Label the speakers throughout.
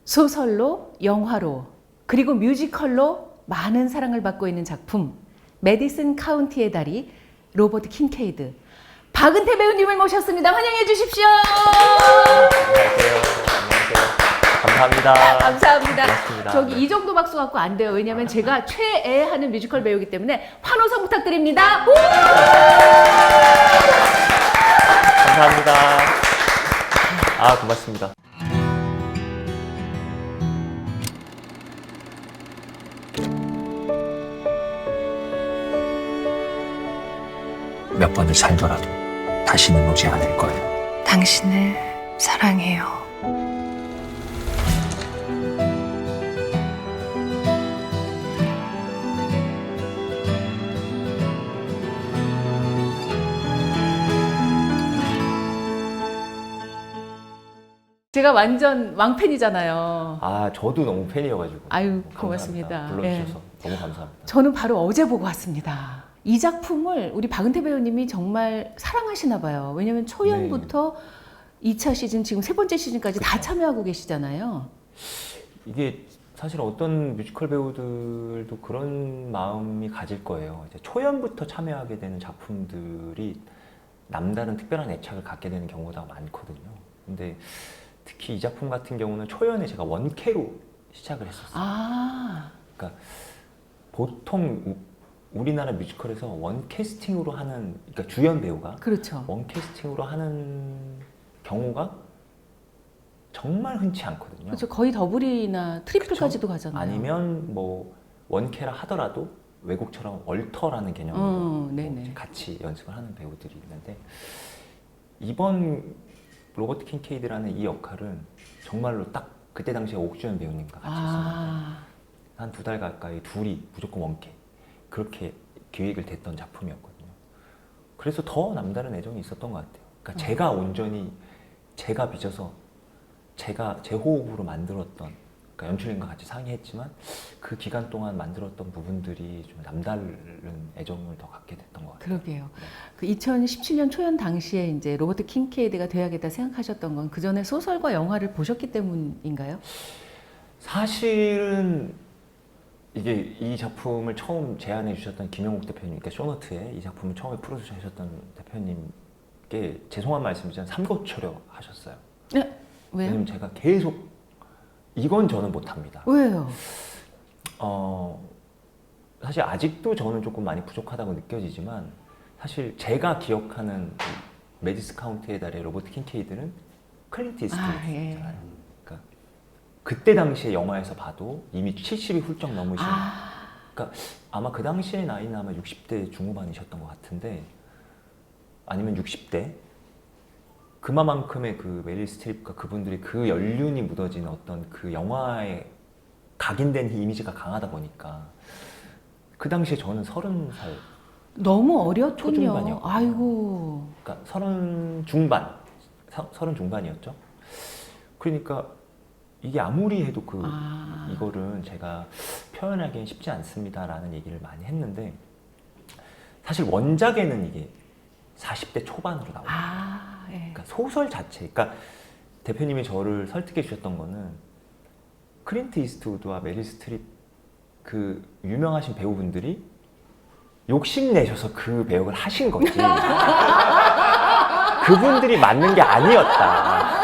Speaker 1: 소설로, 영화로, 그리고 뮤지컬로 많은 사랑을 받고 있는 작품 메디슨 카운티의 달이 로버트 킨케이드 박은태 배우님을 모셨습니다. 환영해 주십시오.
Speaker 2: 안녕하세요. 감사합니다.
Speaker 1: 감사합니다.
Speaker 2: 고맙습니다.
Speaker 1: 저기
Speaker 2: 네.
Speaker 1: 이 정도 박수 갖고 안 돼요. 왜냐면 제가 최애하는 뮤지컬 배우이기 때문에 환호성 부탁드립니다. 우!
Speaker 2: 감사합니다. 아, 고맙습니다.
Speaker 3: 몇 번을 살더라도 다시는 오지 않을 거예요.
Speaker 4: 당신을 사랑해요.
Speaker 1: 제가 완전 왕팬이잖아요.
Speaker 2: 아, 저도 너무 팬이어가지고.
Speaker 1: 아유,
Speaker 2: 감사합니다.
Speaker 1: 고맙습니다.
Speaker 2: 불러주셔서 너무 감사합니다.
Speaker 1: 저는 바로 어제 보고 왔습니다. 이 작품을 우리 박은태 배우님이 정말 사랑하시나 봐요. 왜냐면 초연부터 2차 시즌, 지금 세 번째 시즌까지 다 참여하고 계시잖아요.
Speaker 2: 이게 사실 어떤 뮤지컬 배우들도 그런 마음이 가질 거예요. 이제 초연부터 참여하게 되는 작품들이 남다른 특별한 애착을 갖게 되는 경우가 많거든요. 근데 특히 이 작품 같은 경우는 초연에 제가 원캐로 시작을 했었어요.
Speaker 1: 아,
Speaker 2: 그러니까 보통 우리나라 뮤지컬에서 원 캐스팅으로 하는, 그러니까 주연 배우가
Speaker 1: 그렇죠.
Speaker 2: 원 캐스팅으로 하는 경우가 정말 흔치 않거든요.
Speaker 1: 그렇죠. 거의 더블이나 트리플까지도 가잖아요.
Speaker 2: 아니면 뭐 원캐라 하더라도 외국처럼 얼터라는 개념으로
Speaker 1: 네네.
Speaker 2: 같이 연습을 하는 배우들이 있는데, 이번 로버트 킨케이드라는 이 역할은 정말로 딱 그때 당시에 옥주현 배우님과 같이 했었는데 한 2달 가까이 둘이 무조건 원캐 그렇게 기획을 됐던 작품이었거든요. 그래서 더 남다른 애정이 있었던 것 같아요. 그러니까 제가 온전히 제가 빚어서 제가 제 호흡으로 만들었던, 그러니까 연출님과 같이 상의했지만 그 기간 동안 만들었던 부분들이 좀 남다른 애정을 더 갖게 됐던 것 같아요.
Speaker 1: 그러게요.
Speaker 2: 네.
Speaker 1: 그 2017년 초연 당시에 이제 로버트 킨케이드가 돼야겠다 생각하셨던 건 그 전에 소설과 영화를 보셨기 때문인가요?
Speaker 2: 사실은 이게 이 작품을 처음 제안해 주셨던 김영욱 대표님, 그러니까 쇼노트에 이 작품을 처음에 풀어주셔 하셨던 대표님께 죄송한 말씀이지만 삼고초려 하셨어요.
Speaker 1: 네? 왜요?
Speaker 2: 왜냐면 제가 계속 이건 저는 못합니다.
Speaker 1: 왜요?
Speaker 2: 사실 아직도 저는 조금 많이 부족하다고 느껴지지만, 사실 제가 기억하는 메디슨 카운티의 달의 로버트 킨케이드는 클린트 이스트우드잖아요.
Speaker 1: 예.
Speaker 2: 그러니까 그때 당시에 영화에서 봐도 이미 70이 훌쩍 넘으신, 그러니까 아마 그 당시의 나이는 아마 60대 중후반이셨던 것 같은데, 아니면 60대, 그만큼의 그 메릴 스트립과 그분들이 그 연륜이 묻어진 어떤 그 영화에 각인된 이미지가 강하다 보니까 그 당시에 저는 30살,
Speaker 1: 너무 어렸군요.
Speaker 2: 초중반이요.
Speaker 1: 아이고.
Speaker 2: 그러니까 30 중반, 30 중반이었죠. 그러니까 이게 아무리 해도 이거를 제가 표현하기엔 쉽지 않습니다라는 얘기를 많이 했는데, 사실 원작에는 이게 40대 초반으로 나와요.
Speaker 1: 예.
Speaker 2: 그러니까 소설 자체, 그러니까 대표님이 저를 설득해 주셨던 거는 클린트 이스트우드와 메릴 스트립 그 유명하신 배우분들이 욕심내셔서 그 배역을 하신 거지 그분들이 맞는 게 아니었다.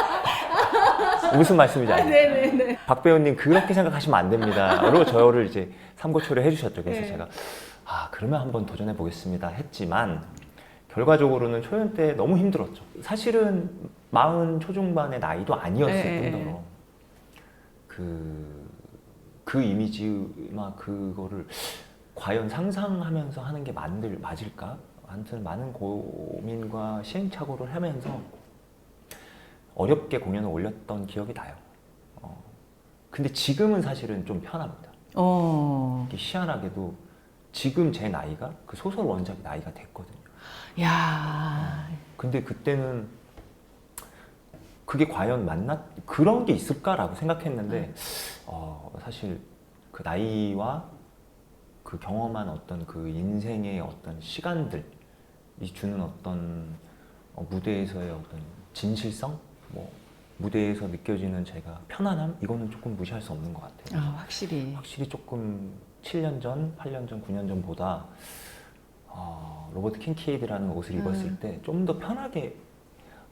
Speaker 2: 무슨 말씀인지 알죠?
Speaker 1: 네네네.
Speaker 2: 박 배우님 그렇게 생각하시면 안 됩니다로 저를 이제 삼고초려 해주셨죠. 그래서
Speaker 1: 네.
Speaker 2: 제가 그러면 한번 도전해 보겠습니다 했지만, 결과적으로는 초연 때 너무 힘들었죠. 사실은 40 초중반의 나이도 아니었을 뿐더러 그 이미지나 그거를 과연 상상하면서 하는 게 맞을까? 아무튼 많은 고민과 시행착오를 하면서 어렵게 공연을 올렸던 기억이 나요. 근데 지금은 사실은 좀 편합니다. 이게 희한하게도 지금 제 나이가 그 소설 원작의 나이가 됐거든요.
Speaker 1: 야.
Speaker 2: 근데 그때는 그게 과연 그런 게 있을까라고 생각했는데, 사실 그 나이와 그 경험한 어떤 그 인생의 어떤 시간들이 주는 어떤 무대에서의 어떤 진실성, 뭐 무대에서 느껴지는 제가 편안함 이거는 조금 무시할 수 없는 것 같아요.
Speaker 1: 확실히.
Speaker 2: 확실히 조금 7년 전, 8년 전, 9년 전보다 로버트 킹케이드라는 옷을 입었을 때 좀 더 편하게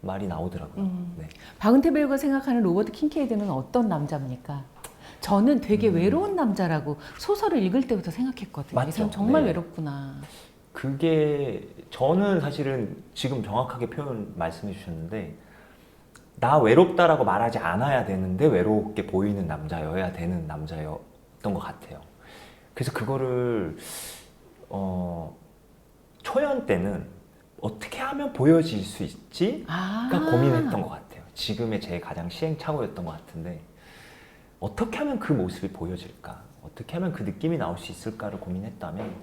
Speaker 2: 말이 나오더라고요. 네.
Speaker 1: 박은태 배우가 생각하는 로버트 킹케이드는 어떤 남자입니까? 저는 되게 외로운 남자라고 소설을 읽을 때부터 생각했거든요.
Speaker 2: 맞죠?
Speaker 1: 이 사람 정말
Speaker 2: 네.
Speaker 1: 외롭구나.
Speaker 2: 그게 저는 사실은 지금 정확하게 표현 말씀해 주셨는데 나 외롭다라고 말하지 않아야 되는데 외롭게 보이는 남자여야 되는 남자였던 것 같아요. 그래서 그거를 초연 때는 어떻게 하면 보여질 수 있지가 고민했던 것 같아요. 지금의 제 가장 시행착오였던 것 같은데 어떻게 하면 그 모습이 보여질까? 어떻게 하면 그 느낌이 나올 수 있을까를 고민했다면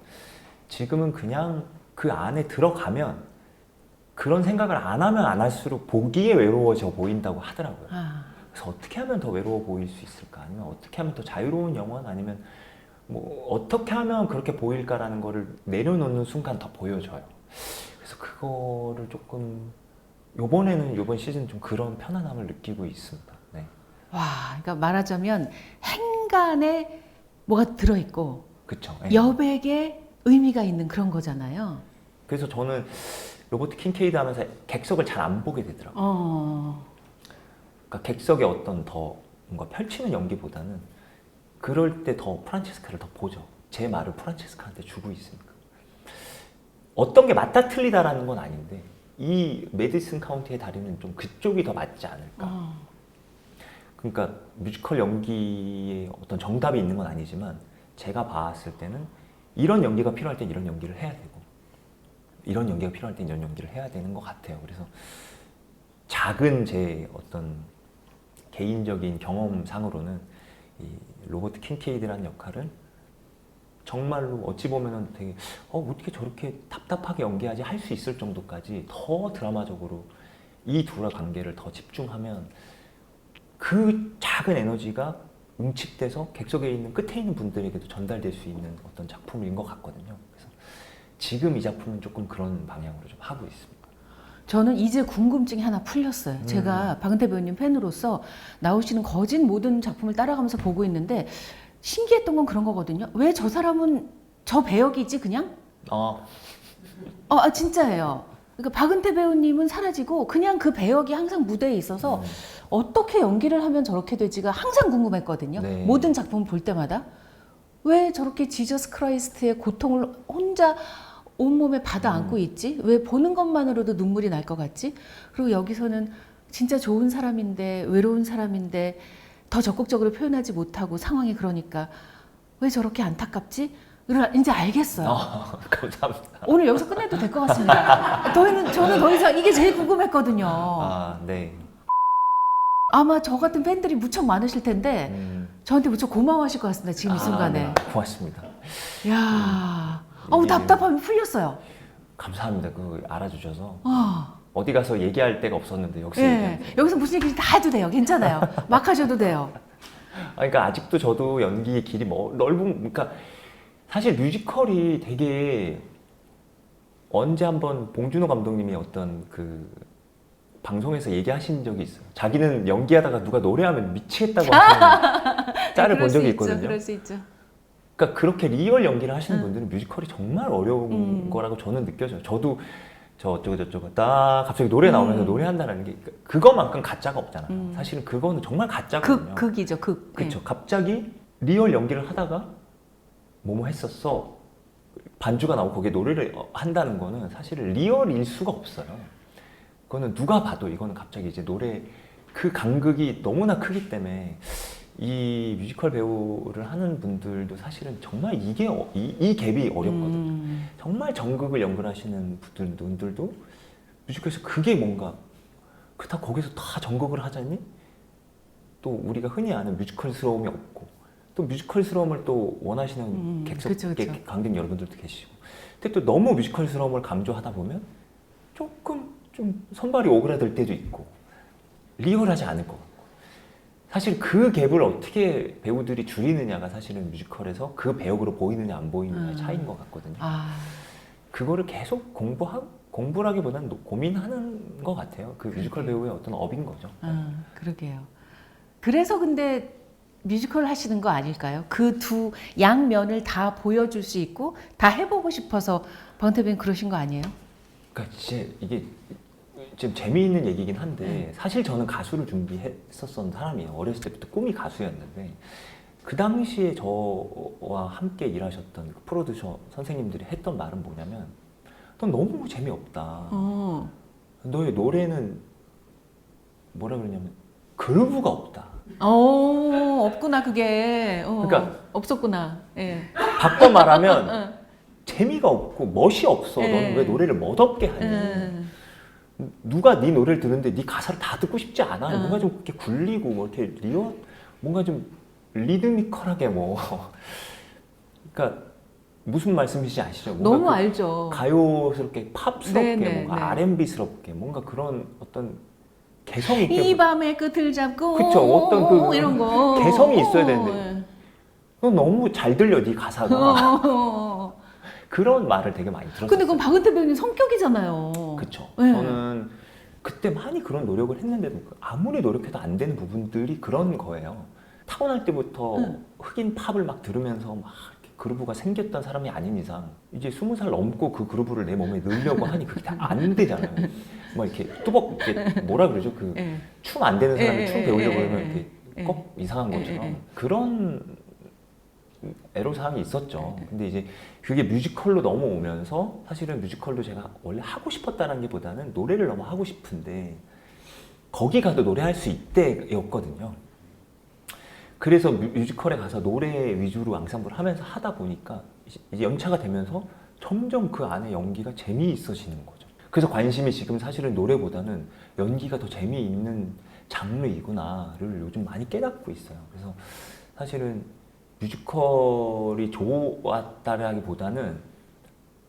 Speaker 2: 지금은 그냥 그 안에 들어가면 그런 생각을 안 하면 안 할수록 보기에 외로워져 보인다고 하더라고요. 그래서 어떻게 하면 더 외로워 보일 수 있을까? 아니면 어떻게 하면 더 자유로운 영혼? 아니면 뭐 어떻게 하면 그렇게 보일까라는 거를 내려놓는 순간 더 보여져요. 그래서 그거를 조금 이번 시즌 좀 그런 편안함을 느끼고 있습니다. 네.
Speaker 1: 와, 그러니까 말하자면 행간에 뭐가 들어있고
Speaker 2: 그쵸.
Speaker 1: 여백에 의미가 있는 그런 거잖아요.
Speaker 2: 그래서 저는 로버트 킹케이드 하면서 객석을 잘 안 보게 되더라고요. 그러니까 객석에 어떤 더 뭔가 펼치는 연기보다는 그럴 때 더 프란체스카를 더 보죠. 제 말을 프란체스카한테 주고 있으니까. 어떤 게 맞다 틀리다라는 건 아닌데 이 메디슨 카운티의 다리는 좀 그쪽이 더 맞지 않을까. 그러니까 뮤지컬 연기에 어떤 정답이 있는 건 아니지만 제가 봤을 때는 이런 연기가 필요할 땐 이런 연기를 해야 되고 이런 연기가 필요할 땐 이런 연기를 해야 되는 것 같아요. 그래서 작은 제 어떤 개인적인 경험상으로는 이 로버트 킹케이드라는 역할을 정말로 어찌 보면은 되게 어떻게 저렇게 답답하게 연기하지 할 수 있을 정도까지 더 드라마적으로 이 둘의 관계를 더 집중하면 그 작은 에너지가 응축돼서 객석에 있는 끝에 있는 분들에게도 전달될 수 있는 어떤 작품인 것 같거든요. 그래서 지금 이 작품은 조금 그런 방향으로 좀 하고 있습니다.
Speaker 1: 저는 이제 궁금증이 하나 풀렸어요. 제가 박은태 배우님 팬으로서 나오시는 거진 모든 작품을 따라가면서 보고 있는데 신기했던 건 그런 거거든요. 왜 저 사람은 저 배역이지 그냥? 진짜예요. 그러니까 박은태 배우님은 사라지고 그냥 그 배역이 항상 무대에 있어서 어떻게 연기를 하면 저렇게 되지가 항상 궁금했거든요.
Speaker 2: 네.
Speaker 1: 모든 작품 볼 때마다 왜 저렇게 지저스 크라이스트의 고통을 혼자 온몸에 받아 안고 있지? 왜 보는 것만으로도 눈물이 날 것 같지? 그리고 여기서는 진짜 좋은 사람인데 외로운 사람인데 더 적극적으로 표현하지 못하고 상황이 그러니까 왜 저렇게 안타깝지? 이제 알겠어요.
Speaker 2: 감사합니다.
Speaker 1: 오늘 여기서 끝내도 될 것 같습니다. 저는 더 이상 이게 제일 궁금했거든요.
Speaker 2: 네.
Speaker 1: 아마 저 같은 팬들이 무척 많으실 텐데 저한테 무척 고마워하실 것 같습니다. 지금 이 순간에.
Speaker 2: 네. 고맙습니다.
Speaker 1: 야,
Speaker 2: 이게-
Speaker 1: 답답함이 풀렸어요.
Speaker 2: 감사합니다. 그거 알아주셔서 어디 가서 얘기할 데가 없었는데 여기서
Speaker 1: 예,
Speaker 2: 얘기하니까.
Speaker 1: 여기서 무슨 얘기인지 다 해도 돼요. 괜찮아요. 막 하셔도 돼요.
Speaker 2: 그러니까 아직도 저도 연기의 길이 그러니까 사실 뮤지컬이 되게 언제 한번 봉준호 감독님이 어떤 그 방송에서 얘기하신 적이 있어요. 자기는 연기하다가 누가 노래하면 미치겠다고 하시는 짤을 본 적이 있거든요.
Speaker 1: 그럴 수 있죠.
Speaker 2: 그러니까 그렇게 리얼 연기를 하시는 분들은 뮤지컬이 정말 어려운 거라고 저는 느껴져요. 저도 저쩌고 딱 갑자기 노래 나오면서 노래한다는 게 그거만큼 가짜가 없잖아요. 사실은 그거는 정말 가짜거든요.
Speaker 1: 극이죠, 극.
Speaker 2: 그렇죠. 갑자기 리얼 연기를 하다가 뭐뭐 했었어. 반주가 나오고 거기에 노래를 한다는 거는 사실은 리얼일 수가 없어요. 그거는 누가 봐도 이거는 갑자기 이제 노래 그 간극이 너무나 크기 때문에 이 뮤지컬 배우를 하는 분들도 사실은 정말 이 갭이 어렵거든요. 정말 정극을 연구하시는 분들도 뮤지컬에서 그게 뭔가 그렇다고 거기서 다 정극을 하자니 또 우리가 흔히 아는 뮤지컬스러움이 없고 또 뮤지컬스러움을 또 원하시는
Speaker 1: 그쵸.
Speaker 2: 관객 여러분들도 계시고 근데 또 너무 뮤지컬스러움을 강조하다 보면 조금 좀 손발이 오그라들 때도 있고 리얼하지 않을 것 같고 사실 그 갭을 어떻게 배우들이 줄이느냐가 사실은 뮤지컬에서 그 배역으로 보이느냐 안 보이느냐의 차이인 것 같거든요. 그거를 계속 공부라기보다는 고민하는 것 같아요. 그 뮤지컬 배우의 어떤 업인 거죠.
Speaker 1: 그러게요. 그래서 근데 뮤지컬 하시는 거 아닐까요? 그 두 양면을 다 보여줄 수 있고 다 해보고 싶어서 박은태 배우님 그러신 거 아니에요?
Speaker 2: 그러니까 이게 좀 재미있는 얘기긴 한데 사실 저는 가수를 준비했었던 사람이에요. 어렸을 때부터 꿈이 가수였는데 그 당시에 저와 함께 일하셨던 그 프로듀서 선생님들이 했던 말은 뭐냐면 넌 너무 재미없다. 너의 노래는 뭐라 그러냐면 그루브가 없다.
Speaker 1: 없구나 그게.
Speaker 2: 그러니까
Speaker 1: 없었구나. 예.
Speaker 2: 바꿔 말하면 재미가 없고 멋이 없어.
Speaker 1: 예.
Speaker 2: 너는 왜 노래를 멋없게 하니? 누가 네 노래를 듣는데 네 가사를 다 듣고 싶지 않아. 뭔가 좀 이렇게 굴리고 뭐 이렇게 뭔가 좀 리드미컬하게 뭐. 그러니까 무슨 말씀이신지 아시죠? 뭔가
Speaker 1: 너무 알죠.
Speaker 2: 가요스럽게 팝스럽게
Speaker 1: 네네,
Speaker 2: 뭔가
Speaker 1: 네.
Speaker 2: R&B스럽게 뭔가 그런 어떤 개성 있게
Speaker 1: 이 밤의 끝을 잡고
Speaker 2: 그쵸, 어떤 그
Speaker 1: 이런 거
Speaker 2: 개성이 있어야 되는데 넌 너무 잘 들려 네 가사가. 그런 말을 되게 많이 들었어요.
Speaker 1: 근데 그건 박은태 배우님 성격이잖아요.
Speaker 2: 그쵸.
Speaker 1: 네.
Speaker 2: 저는 그때 많이 그런 노력을 했는데도 아무리 노력해도 안 되는 부분들이 그런 거예요. 타고날 때부터 흑인 팝을 막 들으면서 막 이렇게 그루브가 생겼던 사람이 아닌 이상 이제 20살 넘고 그 그루브를 내 몸에 넣으려고 하니 그게 다 안 되잖아요. 막 이렇게 뚜벅 이렇게 뭐라 그러죠? 그 춤 안 되는 사람이 춤 배우려고 하면 이렇게 꼭 이상한 것처럼 그런 애로사항이 있었죠. 근데 이제 그게 뮤지컬로 넘어오면서 사실은 뮤지컬도 제가 원래 하고 싶었다는 게 보다는 노래를 너무 하고 싶은데 거기 가도 노래할 수 있대였거든요. 그래서 뮤지컬에 가서 노래 위주로 앙상블을 하면서 하다 보니까 이제 연차가 되면서 점점 그 안에 연기가 재미있어지는 거죠. 그래서 관심이 지금 사실은 노래보다는 연기가 더 재미있는 장르이구나를 요즘 많이 깨닫고 있어요. 그래서 사실은 뮤지컬이 좋았다라기보다는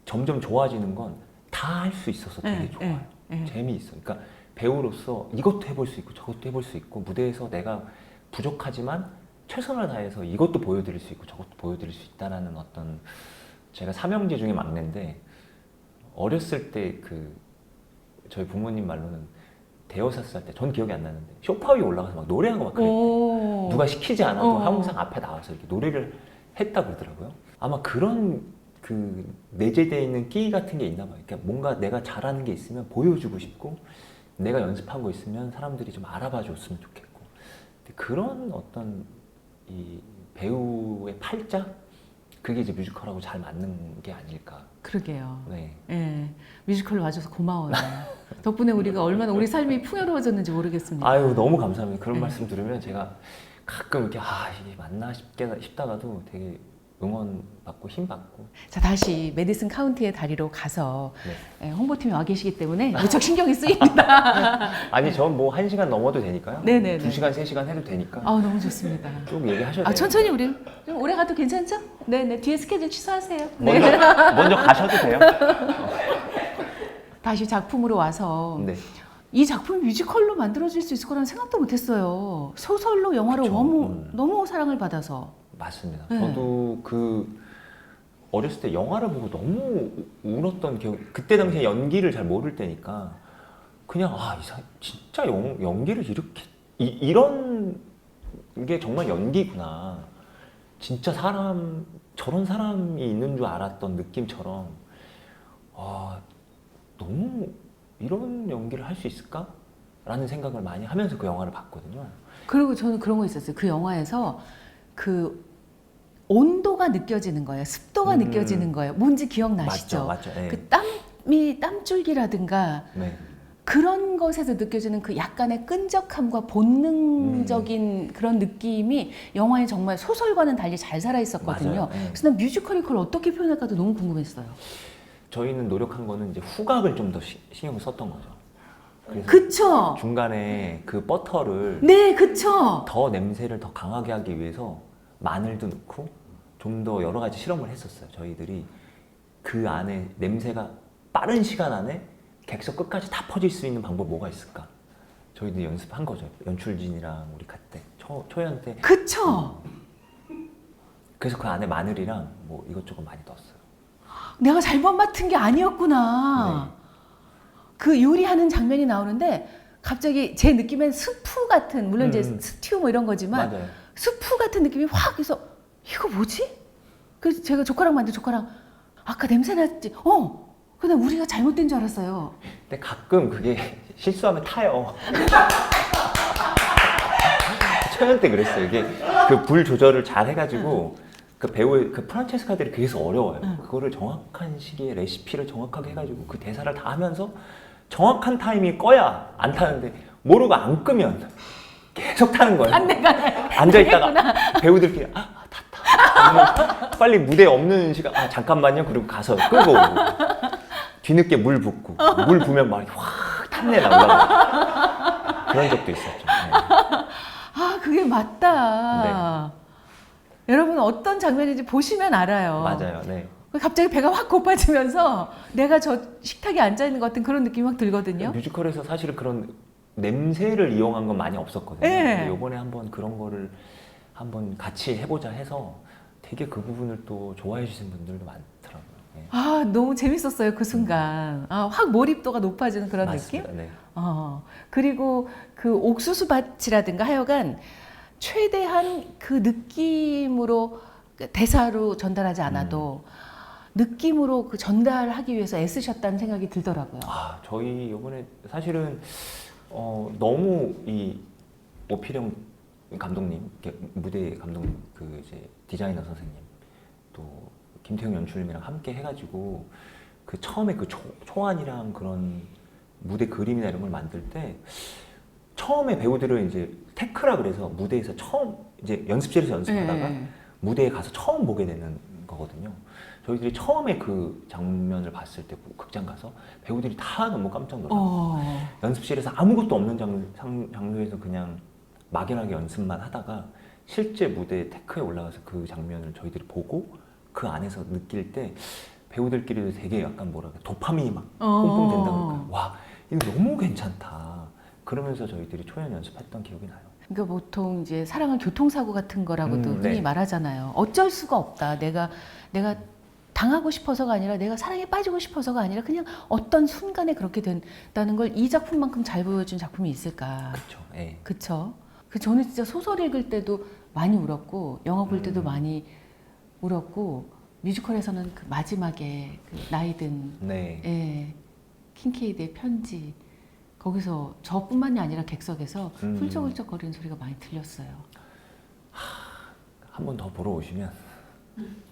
Speaker 2: 점점 좋아지는 건 다 할 수 있어서 되게 좋아요. 재미있어요. 그러니까 배우로서 이것도 해볼 수 있고 저것도 해볼 수 있고 무대에서 내가 부족하지만 최선을 다해서 이것도 보여드릴 수 있고 저것도 보여드릴 수 있다는 어떤 제가 삼형제 중에 막내인데 어렸을 때 그 저희 부모님 말로는 대여사스 할 때 전 기억이 안 나는데 소파 위에 올라가서 막 노래하고 막 그랬대요. 누가 시키지 않아도 항상 앞에 나와서 이렇게 노래를 했다 그러더라고요. 아마 그런 그 내재되어 있는 끼 같은 게 있나 봐요. 그러니까 뭔가 내가 잘하는 게 있으면 보여주고 싶고 내가 연습한 거 있으면 사람들이 좀 알아봐 줬으면 좋겠고 그런 어떤 이 배우의 팔자? 그게 이제 뮤지컬하고 잘 맞는 게 아닐까.
Speaker 1: 그러게요.
Speaker 2: 네.
Speaker 1: 예. 뮤지컬로 와줘서 고마워요. 덕분에 우리가 얼마나 우리 삶이 풍요로워졌는지 모르겠습니다.
Speaker 2: 아유 너무 감사합니다. 그런 말씀 들으면 제가 가끔 이렇게 이게 맞나 싶다가도 되게 응원받고 힘받고.
Speaker 1: 자 다시 메디슨 카운티의 다리로 가서
Speaker 2: 네.
Speaker 1: 홍보팀이 와 계시기 때문에 무척 신경이 쓰입니다.
Speaker 2: 아니 전 뭐 1시간 넘어도 되니까요.
Speaker 1: 네네네.
Speaker 2: 2시간 3시간 해도 되니까
Speaker 1: 너무 좋습니다.
Speaker 2: 좀 얘기하셔도 돼요.
Speaker 1: 천천히 우리 좀 오래 가도 괜찮죠? 네네 뒤에 스케줄 취소하세요. 네.
Speaker 2: 먼저 가셔도 돼요.
Speaker 1: 다시 작품으로 와서
Speaker 2: 네.
Speaker 1: 이 작품을 뮤지컬로 만들어질 수 있을 거라는 생각도 못했어요. 소설로 영화로
Speaker 2: 그쵸.
Speaker 1: 너무 사랑을 받아서.
Speaker 2: 맞습니다.
Speaker 1: 네.
Speaker 2: 저도 그 어렸을 때 영화를 보고 너무 울었던 기억. 그때 당시에 연기를 잘 모를 때니까 그냥 진짜 연기를 이렇게 이런 게 정말 연기구나. 진짜 저런 사람이 있는 줄 알았던 느낌처럼 너무 이런 연기를 할 수 있을까? 라는 생각을 많이 하면서 그 영화를 봤거든요.
Speaker 1: 그리고 저는 그런 거 있었어요. 그 영화에서 그 온도가 느껴지는 거예요. 습도가 느껴지는 거예요. 뭔지 기억나시죠?
Speaker 2: 맞죠. 네.
Speaker 1: 그 땀줄기라든가
Speaker 2: 네.
Speaker 1: 그런 것에서 느껴지는 그 약간의 끈적함과 본능적인 그런 느낌이 영화에 정말 소설과는 달리 잘 살아있었거든요.
Speaker 2: 맞아요. 네.
Speaker 1: 그래서 난 뮤지컬이 그걸 어떻게 표현할까도 너무 궁금했어요.
Speaker 2: 저희는 노력한 거는 이제 후각을 좀 더 신경을 썼던 거죠. 그래서
Speaker 1: 그쵸?
Speaker 2: 중간에 그 버터를
Speaker 1: 네, 그쵸?
Speaker 2: 더 냄새를 더 강하게 하기 위해서 마늘도 넣고 좀 더 여러 가지 실험을 했었어요. 저희들이 그 안에 냄새가 빠른 시간 안에 객석 끝까지 다 퍼질 수 있는 방법 뭐가 있을까? 저희들이 연습한 거죠. 연출진이랑 우리 그때 초연 때.
Speaker 1: 그쵸?
Speaker 2: 그래서 그 안에 마늘이랑 뭐 이것저것 많이 넣었어요.
Speaker 1: 내가 잘못 맡은 게 아니었구나. 그 요리하는 장면이 나오는데 갑자기 제 느낌엔 스프 같은, 물론 이제 스튜 뭐 이런 거지만
Speaker 2: 맞아요.
Speaker 1: 스프 같은 느낌이 확 해서 이거 뭐지? 그래서 제가 조카랑 만든 조카랑 아까 냄새 났지? 근데 우리가 잘못된 줄 알았어요.
Speaker 2: 근데 가끔 그게 실수하면 타요. 초연 때 그랬어요. 이게 그 불 조절을 잘 해가지고 그 배우의 그 프란체스카들이 그래서 어려워요. 그거를 정확한 시기에 레시피를 정확하게 해가지고 그 대사를 다 하면서 정확한 타이밍이 꺼야 안 타는데 모르고 안 끄면 계속 타는 거예요. 앉아있다가 배우들끼리 탔다. 빨리 무대에 없는 시간, 잠깐만요. 그리고 가서 끄고 오고. 뒤늦게 물 붓고 물 부으면 막 확 탄내나 올라가고 그런 적도 있었죠. 네.
Speaker 1: 그게 맞다. 여러분 어떤 장면인지 보시면 알아요.
Speaker 2: 맞아요. 네.
Speaker 1: 갑자기 배가 확 고파지면서 내가 저 식탁에 앉아 있는 것 같은 그런 느낌이 확 들거든요.
Speaker 2: 뮤지컬에서 사실은 그런 냄새를 이용한 건 많이 없었거든요.
Speaker 1: 네.
Speaker 2: 이번에 한번 그런 거를 한번 같이 해보자 해서 되게 그 부분을 또 좋아해 주신 분들도 많더라고요. 네.
Speaker 1: 너무 재밌었어요 그 순간. 확 몰입도가 높아지는 그런
Speaker 2: 맞습니다.
Speaker 1: 느낌.
Speaker 2: 네.
Speaker 1: 그리고 그 옥수수 밭이라든가 하여간 최대한 그 느낌으로 대사로 전달하지 않아도 느낌으로 그 전달하기 위해서 애쓰셨다는 생각이 들더라고요.
Speaker 2: 저희 이번에 사실은 너무 이 오피령 감독님, 무대 감독님, 그 이제 디자이너 선생님, 또 김태형 연출님이랑 함께 해가지고 그 처음에 그 초안이랑 그런 무대 그림이나 이런 걸 만들 때 처음에 배우들은 이제 테크라 그래서 무대에서 처음 이제 연습실에서 연습하다가 무대에 가서 처음 보게 되는 거거든요. 저희들이 처음에 그 장면을 봤을 때 극장 가서 배우들이 다 너무 깜짝 놀랐어요. 연습실에서 아무것도 없는 장소에서 그냥 막연하게 연습만 하다가 실제 무대 테크에 올라가서 그 장면을 저희들이 보고 그 안에서 느낄 때 배우들끼리도 되게 약간 뭐랄까 도파민이 막 뿜뿜 된다 그럴까. 와, 이거 너무 괜찮다. 그러면서 저희들이 초연 연습했던 기억이 나요.
Speaker 1: 그러니까 보통 이제 사랑은 교통사고 같은 거라고도 흔히
Speaker 2: 네.
Speaker 1: 말하잖아요. 어쩔 수가 없다. 내가 당하고 싶어서가 아니라 내가 사랑에 빠지고 싶어서가 아니라 그냥 어떤 순간에 그렇게 된다는 걸 이 작품만큼 잘 보여준 작품이 있을까.
Speaker 2: 그렇죠. 예.
Speaker 1: 그쵸? 저는 진짜 소설 읽을 때도 많이 울었고 영화 볼 때도 많이 울었고 뮤지컬에서는 그 마지막에 그 나이든
Speaker 2: 네.
Speaker 1: 킹케이드의 편지 거기서 저뿐만이 아니라 객석에서
Speaker 2: 음.
Speaker 1: 훌쩍훌쩍 거리는 소리가 많이 들렸어요.
Speaker 2: 한 번 더 보러 오시면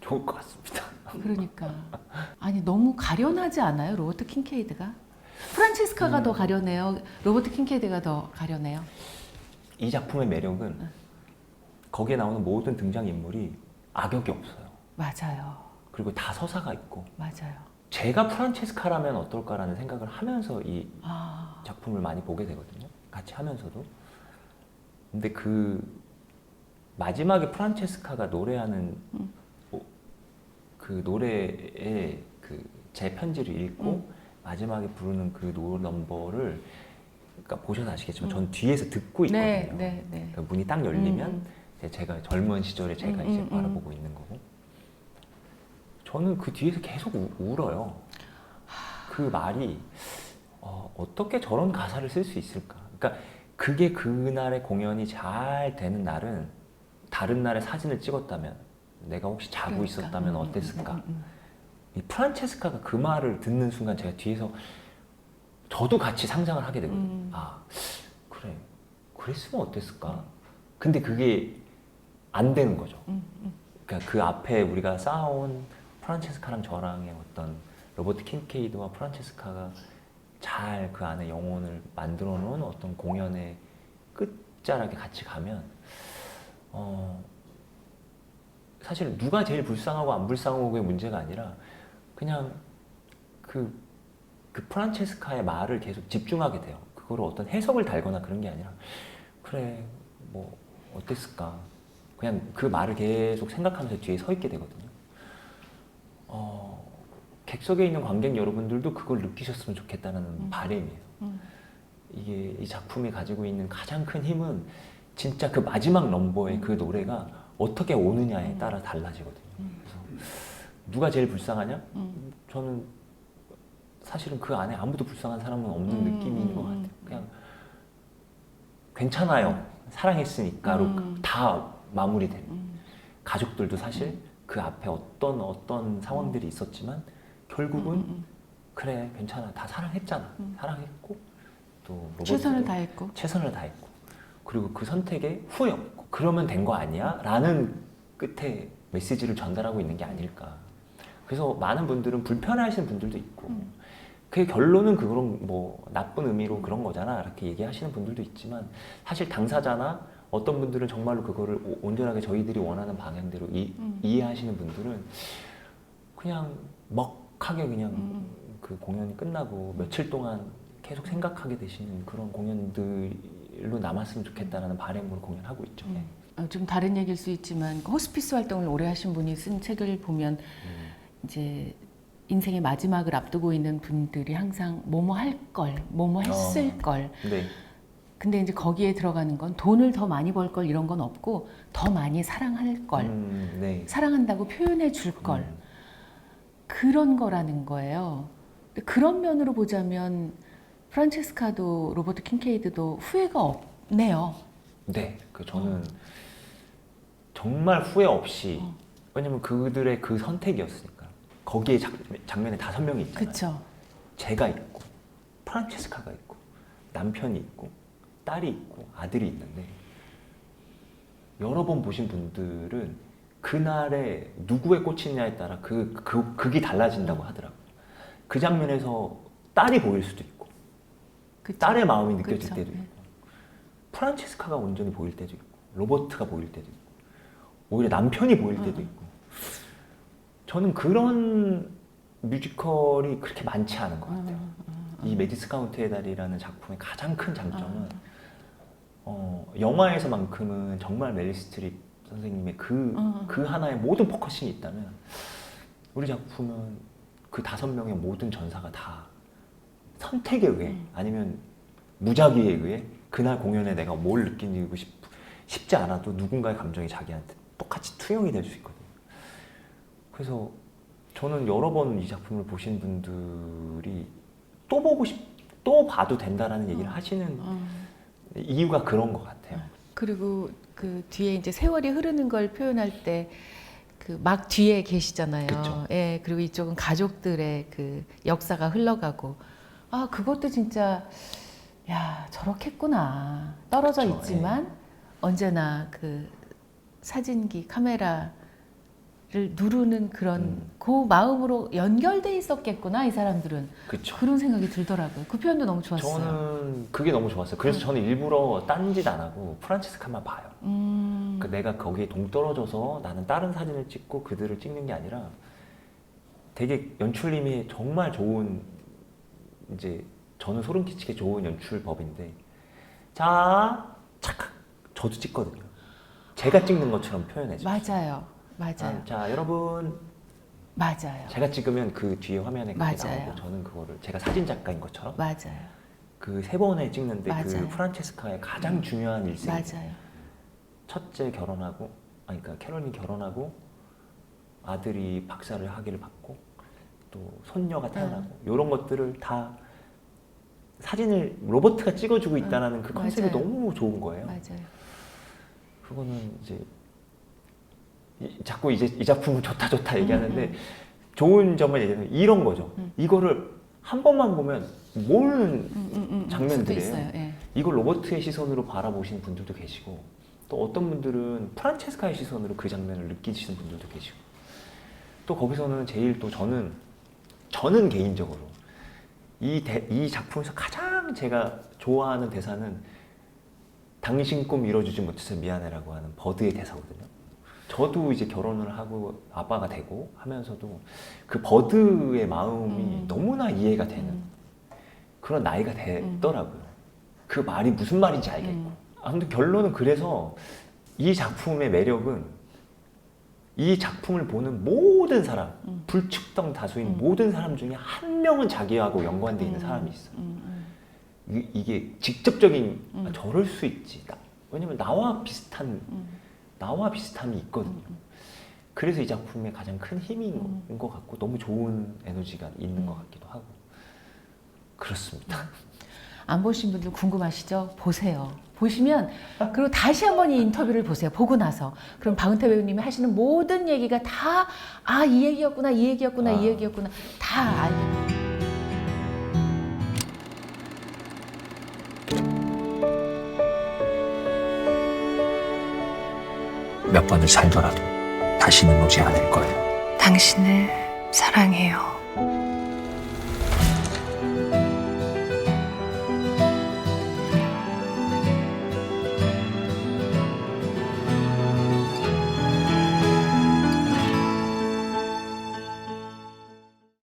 Speaker 2: 좋을 것 같습니다.
Speaker 1: 그러니까 아니 너무 가련하지 않아요? 로버트 킹케이드가? 프란체스카가 더 가련해요? 로버트 킹케이드가 더 가련해요?
Speaker 2: 이 작품의 매력은 거기에 나오는 모든 등장인물이 악역이 없어요.
Speaker 1: 맞아요.
Speaker 2: 그리고 다 서사가 있고
Speaker 1: 맞아요.
Speaker 2: 제가 프란체스카라면 어떨까라는 생각을 하면서 이
Speaker 1: 아,
Speaker 2: 작품을 많이 보게 되거든요. 같이 하면서도. 근데 그 마지막에 프란체스카가 노래하는 그 노래에 그 제 편지를 읽고 마지막에 부르는 그 넘버를 그러니까 보셔서 아시겠지만 전 뒤에서 듣고 있거든요.
Speaker 1: 네.
Speaker 2: 그러니까 문이 딱 열리면 제가 젊은 시절에 제가 이제 바라보고 있는 거고 저는 그 뒤에서 계속 울어요. 그 말이 어떻게 저런 가사를 쓸 수 있을까? 그러니까 그게 그날의 공연이 잘 되는 날은 다른 날의 사진을 찍었다면 내가 혹시 자고
Speaker 1: 그러니까.
Speaker 2: 있었다면 어땠을까? 이 프란체스카가 그 말을 듣는 순간 제가 뒤에서 저도 같이 상상을 하게 되거든요. 그래. 그랬으면 어땠을까? 근데 그게 안 되는 거죠. 그러니까 그 앞에 우리가 쌓아온 프란체스카랑 저랑의 어떤 로버트 킹케이드와 프란체스카가 잘 그 안에 영혼을 만들어 놓은 어떤 공연의 끝자락에 같이 가면 사실 누가 제일 불쌍하고 안 불쌍하고의 문제가 아니라 그냥 그 프란체스카의 말을 계속 집중하게 돼요. 그거를 어떤 해석을 달거나 그런 게 아니라 그래 뭐 어땠을까 그냥 그 말을 계속 생각하면서 뒤에 서 있게 되거든요. 객석에 있는 관객 여러분들도 그걸 느끼셨으면 좋겠다는 바람이에요. 이게 이 작품이 가지고 있는 가장 큰 힘은 진짜 그 마지막 넘버의 그 노래가 어떻게 오느냐에 따라 달라지거든요. 그래서 누가 제일 불쌍하냐? 저는 사실은 그 안에 아무도 불쌍한 사람은 없는 느낌인 것 같아요. 그냥 괜찮아요. 사랑했으니까로 다 마무리되는. 가족들도 사실 그 앞에 어떤 상황들이 있었지만 결국은 그래 괜찮아 다 사랑했잖아. 사랑했고 또
Speaker 1: 최선을 다했고.
Speaker 2: 최선을 다했고 그리고 그 선택에 후회 없고 그러면 된 거 아니야? 라는 끝에 메시지를 전달하고 있는 게 아닐까. 그래서 많은 분들은 불편해하시는 분들도 있고 그 결론은 그런 뭐 나쁜 의미로 그런 거잖아 이렇게 얘기하시는 분들도 있지만 사실 당사자나 어떤 분들은 정말로 그거를 온전하게 저희들이 원하는 방향대로 이해하시는 분들은 그냥 먹하게 그냥 그 공연이 끝나고 며칠 동안 계속 생각하게 되시는 그런 공연들로 남았으면 좋겠다라는 바람으로 공연하고 있죠. 네.
Speaker 1: 좀 다른 얘기일 수 있지만 호스피스 활동을 오래 하신 분이 쓴 책을 보면 이제 인생의 마지막을 앞두고 있는 분들이 항상 뭐뭐 할 걸, 뭐뭐 했을 걸.
Speaker 2: 네.
Speaker 1: 근데 이제 거기에 들어가는 건 돈을 더 많이 벌 걸 이런 건 없고 더 많이 사랑할 걸,
Speaker 2: 네.
Speaker 1: 사랑한다고 표현해 줄 걸. 그런 거라는 거예요. 근데 그런 면으로 보자면 프란체스카도 로버트 킹케이드도 후회가 없네요.
Speaker 2: 네. 그 저는 정말 후회 없이 왜냐면 그들의 그 선택이었으니까. 거기에 장면에 5명이 있잖아요.
Speaker 1: 그렇죠.
Speaker 2: 제가 있고 프란체스카가 있고 남편이 있고 딸이 있고 아들이 있는데 여러 번 보신 분들은 그날에 누구에 꽂히냐에 따라 극이 달라진다고 하더라고요. 그 장면에서 딸이 보일 수도 있고
Speaker 1: 그쵸?
Speaker 2: 딸의 마음이 느껴질
Speaker 1: 그쵸?
Speaker 2: 때도
Speaker 1: 네.
Speaker 2: 있고 프란체스카가 온전히 보일 때도 있고 로버트가 보일 때도 있고 오히려 남편이 보일 때도 있고 저는 그런 뮤지컬이 그렇게 많지 않은 것 같아요. 이 메디슨 카운티의 달이라는 작품의 가장 큰 장점은 영화에서만큼은 정말 메릴 스트립 선생님의 그 하나의 모든 포커싱이 있다면 우리 작품은 그 5명의 모든 전사가 다 선택에 의해 아니면 무작위에 의해 그날 공연에 내가 뭘 느끼고 싶지 않아도 누군가의 감정이 자기한테 똑같이 투영이 될 수 있거든요. 그래서 저는 여러 번 이 작품을 보신 분들이 또 봐도 된다라는 얘기를 하시는 이유가 그런 것 같아요.
Speaker 1: 그리고 그 뒤에 이제 세월이 흐르는 걸 표현할 때 그 막 뒤에 계시잖아요.
Speaker 2: 그쵸.
Speaker 1: 예, 그리고 이쪽은 가족들의 그 역사가 흘러가고 아 그것도 진짜 야 저렇겠구나 떨어져
Speaker 2: 그쵸,
Speaker 1: 있지만 언제나 그 사진기 카메라를 누르는 그런 그 마음으로 연결돼 있었겠구나 이 사람들은
Speaker 2: 그쵸.
Speaker 1: 그런 생각이 들더라고요. 그 표현도 너무 좋았어요.
Speaker 2: 저는 그게 너무 좋았어요. 그래서 저는 일부러 딴짓 안 하고 프란체스카만 봐요. 그러니까 내가 거기에 동떨어져서 나는 다른 사진을 찍고 그들을 찍는 게 아니라 되게 연출님이 정말 좋은 이제 저는 소름 끼치게 좋은 연출법인데 자 착각 저도 찍거든요. 제가 찍는 것처럼 표현해줘.
Speaker 1: 맞아요. 맞아요.
Speaker 2: 자 여러분
Speaker 1: 맞아요.
Speaker 2: 제가 찍으면 그 뒤에 화면에 그게
Speaker 1: 맞아요.
Speaker 2: 나오고 저는 그거를 제가 사진 작가인 것처럼
Speaker 1: 맞아요.
Speaker 2: 그 3번에 찍는데 그
Speaker 1: 맞아요.
Speaker 2: 프란체스카의 가장 중요한 일생
Speaker 1: 맞아요.
Speaker 2: 첫째 결혼하고 그러니까 캐롤이 결혼하고 아들이 박사를 학위를 받고 또 손녀가 태어나고 이런 것들을 다 사진을 로버트가 찍어주고 있다는 그 컨셉이
Speaker 1: 맞아요.
Speaker 2: 너무 좋은 거예요.
Speaker 1: 맞아요.
Speaker 2: 그거는 이제 자꾸 이제 이 작품은 좋다 얘기하는데 좋은 점을 얘기하면 이런 거죠. 이거를 한 번만 보면 모르는 장면들이에요.
Speaker 1: 수도 있어요. 예.
Speaker 2: 이걸 로버트의 시선으로 바라보시는 분들도 계시고 또 어떤 분들은 프란체스카의 시선으로 그 장면을 느끼시는 분들도 계시고 또 거기서는 제일 또 저는 개인적으로 이 작품에서 가장 제가 좋아하는 대사는 당신 꿈 이뤄주지 못해서 미안해라고 하는 버드의 대사거든요. 저도 이제 결혼을 하고 아빠가 되고 하면서도 그 버드의 마음이 너무나 이해가 되는 그런 나이가 됐더라고요. 그 말이 무슨 말인지 알겠고. 아무튼 결론은 그래서 이 작품의 매력은 이 작품을 보는 모든 사람, 불특정 다수인 모든 사람 중에 한 명은 자기하고 연관되어 있는 사람이 있어요. 이게 직접적인 저럴 수 있지. 왜냐면 나와 비슷함이 있거든요. 그래서 이 작품의 가장 큰 힘인 것 같고 너무 좋은 에너지가 있는 것 같기도 하고 그렇습니다.
Speaker 1: 안 보신 분들 궁금하시죠? 보세요. 보시면 그리고 다시 한번 이 인터뷰를 보세요. 보고 나서 그럼 박은태 배우님이 하시는 모든 얘기가 다 이 얘기였구나, 이 얘기였구나, 이 얘기였구나 다 알게 돼요.
Speaker 3: 몇 번을 살더라도 다시는 오지 않을 거예요.
Speaker 4: 당신을 사랑해요.